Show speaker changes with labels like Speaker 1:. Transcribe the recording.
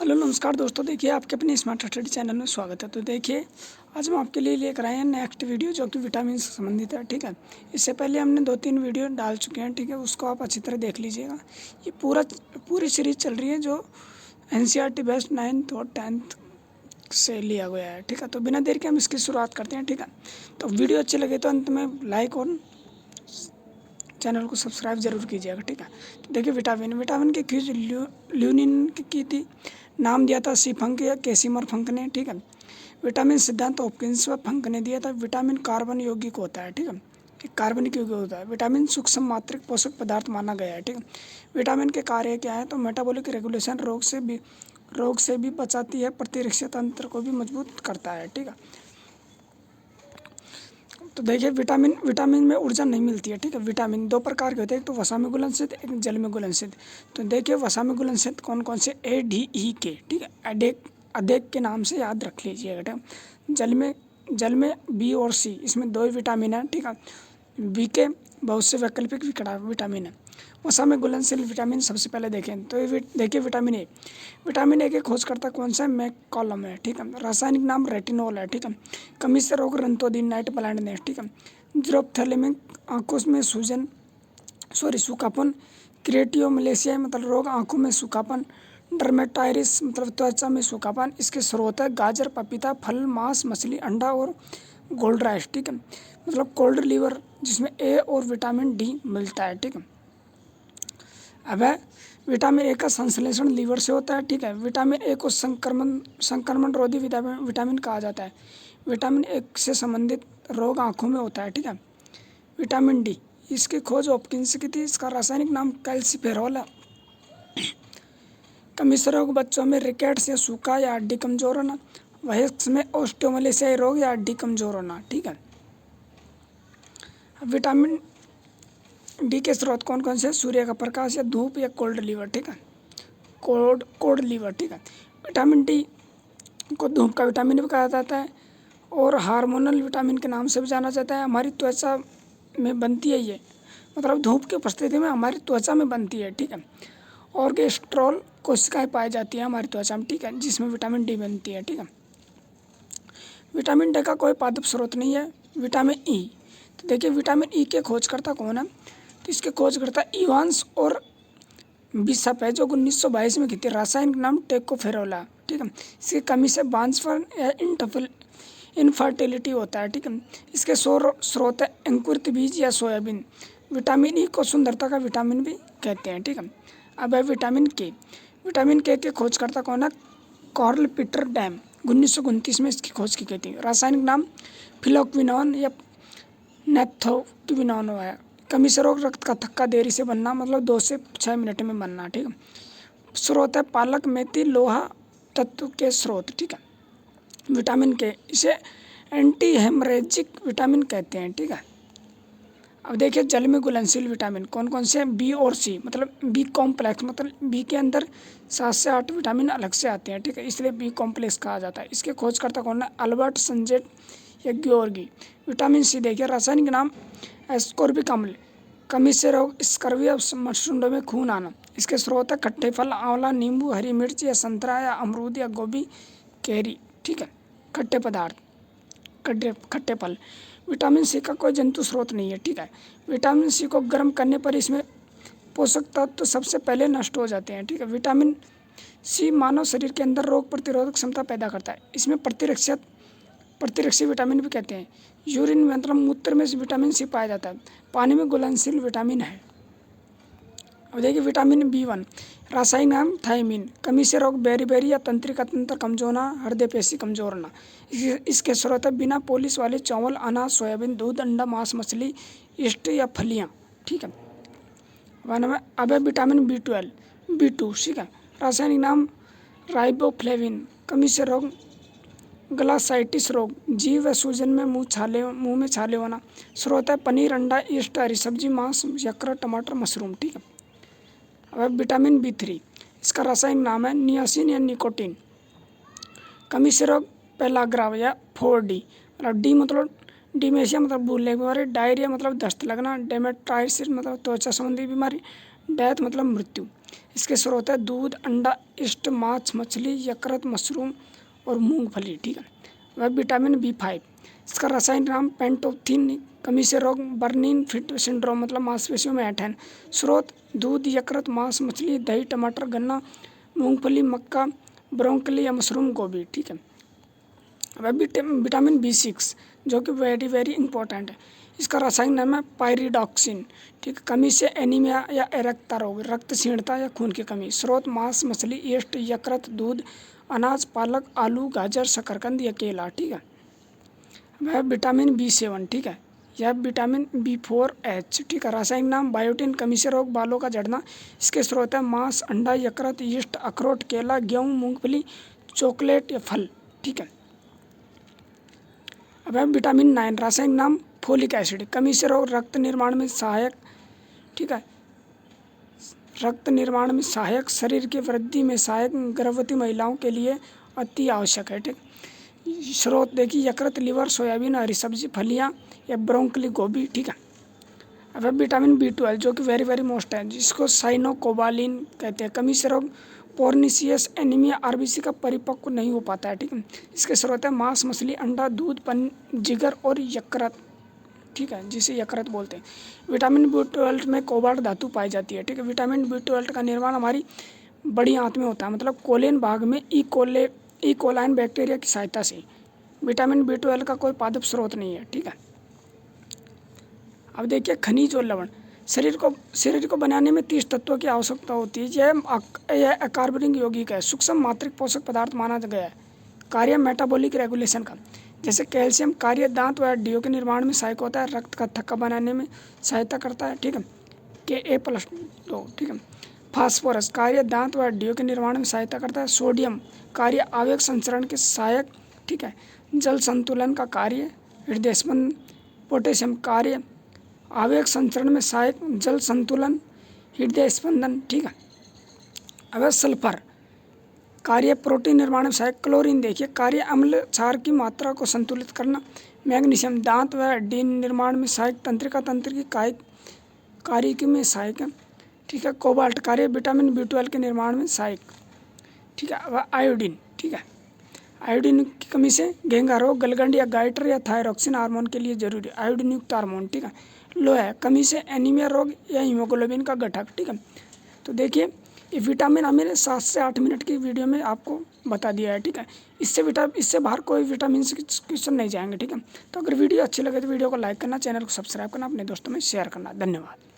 Speaker 1: Hello नमस्कार दोस्तों, देखिए आपके अपने स्मार्ट स्टडी चैनल में स्वागत है। तो देखिए आज हम आपके लिए लेकर आए हैं नेक्स्ट वीडियो जो कि विटामिन से संबंधित है। ठीक है, इससे पहले हमने 2-3 वीडियो डाल चुके हैं। ठीक है, उसको आप अच्छी तरह देख लीजिएगा। ये पूरी सीरीज चल रही है जो एनसीईआरटी बेस्ट 9th और 10th से लिया गया है। ठीक है, तो बिना देर के हम इसकी शुरुआत करते हैं। ठीक है, तो वीडियो अच्छी लगे तो अंत में लाइक और चैनल को सब्सक्राइब जरूर कीजिएगा। ठीक है, तो देखिए विटामिन की खोज ल्यूनिन की थी। नाम दिया था सी फंक या कैसिमर फंक ने। ठीक है, विटामिन सिद्धांत हॉपकिंस व फंक ने दिया था। विटामिन कार्बन यौगिक होता है। ठीक है, कि कार्बनिक यौगिक होता है। विटामिन सूक्ष्म मात्रिक पोषक पदार्थ माना गया है। ठीक है, विटामिन के कार्य क्या है? तो मेटाबॉलिक रेगुलेशन, रोग से भी बचाती है, प्रतिरक्षा तंत्र को भी मजबूत करता है। ठीक है, तो देखिए विटामिन में ऊर्जा नहीं मिलती है। ठीक है, विटामिन 2 प्रकार के होते हैं, एक तो वसा में घुलनशील, एक जल में घुलनशील। तो देखिए वसा में घुलनशील कौन कौन से? ADE के। ठीक है, अडेक के नाम से याद रख लीजिएगा। ठीक है, जल में बी और सी, इसमें 2 ही विटामिन है। ठीक है, बी के बहुत से वैकल्पिक विटामिन है। वसा में घुलनशील विटामिन सबसे पहले देखें तो देखिए विटामिन ए के खोजकर्ता कौन सा है? मैककॉलम है। ठीक है, रासायनिक नाम रेटिनॉल है। ठीक है, कमी से रोग रंतोदिन, नाइट ब्लाइंडनेस। ठीक है, ज़ीरोफ्थैल्मिक आंखों में सूखापन, क्रिएटियोमलेशिया मतलब रोग आंखों में सूखापन, डर्मेटाइटिस मतलब त्वचा में सूखापन। इसके स्रोत है गाजर, पपीता, फल, मांस, मछली, अंडा और गोल्ड राइस। ठीक है, मतलब कोल्ड लीवर जिसमें ए और विटामिन डी मिलता है। ठीक है, अब है विटामिन ए का संश्लेषण लीवर से होता है। ठीक है, विटामिन ए को संक्रमण रोधी विटामिन कहा जाता है। विटामिन ए से संबंधित रोग आंखों में होता है। ठीक है, विटामिन डी, इसकी खोज हॉपकिंस की थी। इसका रासायनिक नाम कैल्सिफेरॉल है। कमीज रोग बच्चों में रिकेट्स या सूखा या हड्डी कमजोर होना, वयस्क में ओस्टियोमलेशिया रोग या हड्डी कमजोर होना। ठीक है, विटामिन डी के स्रोत कौन कौन से? सूर्य का प्रकाश या धूप या कोल्ड लीवर। ठीक है, कोल्ड लीवर। ठीक है, विटामिन डी को धूप का विटामिन भी कहा जाता है और हार्मोनल विटामिन के नाम से भी जाना जाता है। हमारी त्वचा में बनती है ये, मतलब धूप की उपस्थिति में हमारी त्वचा में बनती है। ठीक है, और गेस्ट्रोल कोशिकाएं पाई जाती है हमारी त्वचा में। ठीक है, जिसमें विटामिन डी बनती है। ठीक है, विटामिन डी का कोई पादप स्रोत नहीं है। विटामिन ई, तो देखिए विटामिन ई के खोजकर्ता कौन है? तो इसके खोजकर्ता इवांस और बिशप है, जो 1922 में की थी। रासायनिक नाम टेकोफेरोला। ठीक है, इसकी कमी से बांझपन या इनफर्टिलिटी होता है। ठीक है, इसके स्रोत है अंकुरित बीज या सोयाबीन। विटामिन ई को सुंदरता का विटामिन भी कहते हैं। ठीक है, अब है विटामिन के खोजकर्ता कौन है? कार्ल पीटर डैम, 1929 में इसकी खोज की गई थी। रासायनिक नाम फिलोक्विनोन या नेप्थोक्विनोन है। कमी से रोग, रक्त का थक्का, देरी से बनना मतलब 2 से 6 मिनट में बनना। ठीक है, स्रोत है पालक, मेथी, लोहा तत्व के स्रोत। ठीक है, विटामिन के, इसे एंटी हेमरेजिक विटामिन कहते हैं। ठीक है, अब देखिए जल में घुलनशील विटामिन कौन कौन से हैं? बी और सी, मतलब बी कॉम्प्लेक्स, मतलब बी के अंदर 7 से 8 विटामिन अलग से आते हैं। ठीक है, इसलिए बी कॉम्प्लेक्स कहा जाता है। इसके खोजकर्ता कौन है? अल्बर्ट संजेट या ग्योर्गी। विटामिन सी देखिए रासायनिक नाम एस्कोर्बिक अम्ल, कमी से रोग, स्कर्वी और मस्टुंडों में खून आना। इसके स्रोत है खट्टे फल, आंवला, नींबू, हरी मिर्च या संतरा या अमरूद या गोभी, कैरी। ठीक है, खट्टे पदार्थ, खट्टे फल। विटामिन सी का कोई जंतु स्रोत नहीं है। ठीक है, विटामिन सी को गर्म करने पर इसमें पोषक तत्व तो सबसे पहले नष्ट हो जाते हैं। ठीक है, विटामिन सी मानव शरीर के अंदर रोग प्रतिरोधक क्षमता पैदा करता है। इसमें प्रतिरक्षी विटामिन भी कहते हैं। यूरिन मतलब मूत्र में विटामिन सी पाया जाता है। पानी में घुलनशील विटामिन है। अब देखिए विटामिन B1, रासायनिक नाम थायमीन, कमी से रोग, बेरी या तंत्रिका तंत्र कमजोर होना, हृदय पेशी कमजोर होना। इसके स्रोत है बिना पॉलिश वाले चावल, अनाज, सोयाबीन, दूध, अंडा, मांस, मछली, यीस्ट या फलियाँ। ठीक है, अब है विटामिन B2। ठीक है, रासायनिक नाम राइबोफ्लेविन, कमी से रोग, ग्लासाइटिस रोग, जीव व सूजन में मुंह में छाले होना। स्रोत है पनीर, अंडा, यीस्ट, हरी सब्जी, मांस, यकृत, टमाटर, मशरूम। ठीक है, अब विटामिन B3, इसका रासायनिक नाम है नियासिन या निकोटीन, कमी से रोग, पेलाग्रा या 4D, मतलब डी मतलब डिमेशिया मतलब भूलने की बीमारी, डायरिया मतलब दस्त लगना, डेमेट्राइटिस मतलब त्वचा संबंधी बीमारी, डेथ मतलब मृत्यु। इसके स्रोत है दूध, अंडा, ईस्ट, मांस, मछली, यकृत, मशरूम और मूंगफली, ठीक है। वह विटामिन B5, इसका रासायनिक नाम पेंटोथीन, कमी से रोग बर्निन फिट सिंड्रोम मतलब मांसपेशियों में ऐंठन। स्रोत दूध, यकृत, मांस, मछली, दही, टमाटर, गन्ना, मूंगफली, मक्का, ब्रोंकली या मशरूम, गोभी, ठीक है। वह विटामिन B6 जो कि वेरी वेरी इंपॉर्टेंट है, इसका रासायनिक नाम है पायरिडॉक्सिन, ठीक है। कमी से एनीमिया या एरेक्टा रोग, रक्त क्षीणता या खून की कमी। स्रोत मांस, मछली, ईस्ट, यकृत, दूध, अनाज, पालक, आलू, गाजर, शकरकंद या केला, ठीक है। वह विटामिन B7, ठीक है। यह विटामिन B4H, ठीक है। रासायनिक नाम बायोटिन, कमी से रोग, बालों का झड़ना। इसके स्रोत है मांस, अंडा, यकृत, यीस्ट, अखरोट, केला, गेहूँ, मूंगफली, चॉकलेट या फल, ठीक है। अब है विटामिन 9, रासायनिक नाम फोलिक एसिड, कमी से रोग, रक्त निर्माण में सहायक, ठीक है। रक्त निर्माण में सहायक, शरीर की वृद्धि में सहायक, गर्भवती महिलाओं के लिए अति आवश्यक है, ठीक। स्रोत देखिए यकृत, लीवर, सोयाबीन, हरी सब्जी, फलियां या ब्रोंकली, गोभी, ठीक है। अब विटामिन B12 जो कि वेरी वेरी मोस्ट है, जिसको साइनोकोबालिन कहते हैं, कमी से रोग, पोर्निशियस एनीमिया, RBC का परिपक्व नहीं हो पाता है, ठीक है। इसके स्रोत है मांस, मछली, अंडा, दूध, जिगर और यकृत, ठीक है, जिसे यकृत बोलते हैं। विटामिन B12 में कोबाल्ट धातु पाई जाती है, ठीक है। विटामिन B12 का निर्माण हमारी बड़ी आंत में होता है, मतलब कोलेन भाग में ई कोलाइन बैक्टीरिया की सहायता से। विटामिन B12 का कोई पादप स्रोत नहीं है, ठीक है। अब देखिए खनिज और लवण, शरीर को बनाने में 30 तत्वों की आवश्यकता होती है। यह अकार्बनिक यौगिक है, सूक्ष्म मात्रिक पोषक पदार्थ माना गया है। कार्य मेटाबॉलिक रेगुलेशन का, जैसे कैल्शियम कार्य दांत व हड्डियों के निर्माण में सहायक होता है, रक्त का थक्का बनाने में सहायता करता है, ठीक है। Ka+2, ठीक है। फास्फोरस कार्य दांत व हड्डियों के निर्माण में सहायता करता है। सोडियम कार्य आवेग संचरण के सहायक, ठीक है। जल संतुलन का कार्य, हृदय स्पंदन। पोटेशियम कार्य आवेग संचरण में सहायक, जल संतुलन, हृदय स्पंदन, ठीक है। अब सल्फर कार्य प्रोटीन निर्माण में सहायक। क्लोरीन देखिए कार्य अम्ल क्षार की मात्रा को संतुलित करना। मैग्नीशियम दांत व हड्डी निर्माण में सहायक, तंत्रिका तंत्र की कार्य में सहायक है, ठीक है। कोबाल्ट कार्य विटामिन B12 के निर्माण में सहायक, ठीक है। वह आयोडीन, ठीक है। आयोडीन की कमी से घेंघा रोग, गलगंड या गाइटर या थायरॉक्सिन हार्मोन के लिए जरूरी है, आयोडीन युक्त हार्मोन, ठीक है। लोहा कमी से एनीमिया रोग या हीमोग्लोबिन का घटक, ठीक है। तो देखिए ये विटामिन हमने 7 से 8 मिनट की वीडियो में आपको बता दिया है, ठीक है। इससे बाहर कोई विटामिन से क्वेश्चन नहीं जाएंगे, ठीक है। तो अगर वीडियो अच्छी लगे तो वीडियो को लाइक करना, चैनल को सब्सक्राइब करना, अपने दोस्तों में शेयर करना। धन्यवाद।